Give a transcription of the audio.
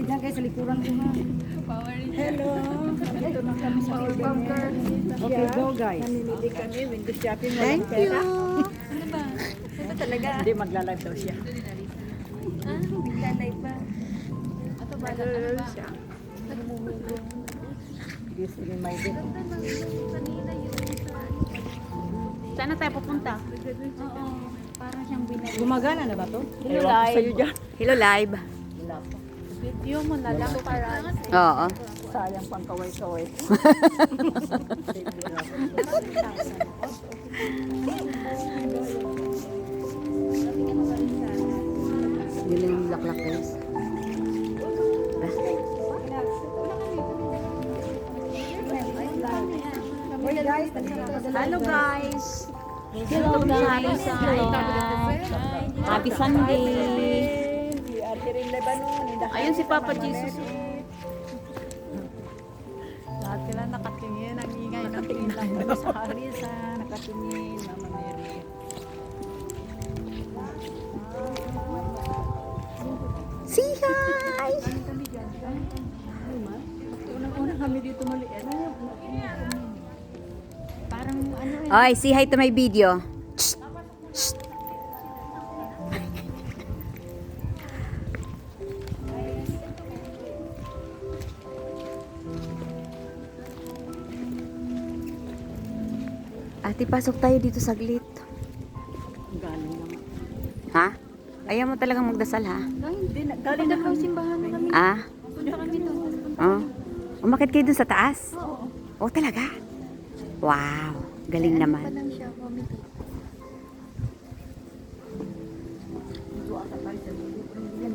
dyan kayo sa likuran ko ha. Hello. Ito na kami sa Power. Okay, go guys. Namimili kami. Window shopping. Thank you. Ano ba? Ito talaga. Hindi, magla-live daw siya. Ah, naglalay ba? Ito ba? Ano ba? siya. This is my day. Kanina yung Saan na tayo pupunta? Oo. Parang siyang binalik. Gumagana na ba to? Hello, Ewan ko live. sa'yo dyan. Hello, live. Wala pa. Video mo na lang para. Oo. Sayang pang kaway-kaway. Yun yung laklak guys. Hey guys, Hello guys. Hello guys. Happy Sunday. Si Ate Rin Lebanon. Ayun si Papa Jesus. Lahat sila nakatingin. Ang ingay ng tingin lang sa Harisa. Nakatingin. Mama Mary. Say hi. Unang-unang kami dito maliit. Parang ano eh. Oy, say hi to my video. Shh. Shh. Ate, pasok tayo dito saglit. Galing naman. Ha? Ayaw mo talagang magdasal, ha? Hindi na. Galing na kami simbahan na kami. Ah? Punta kami doon. Oh. Umakit kayo dun sa taas? Oo. Oh, talaga? Wow. Galing naman. Pa lang siya, comedy.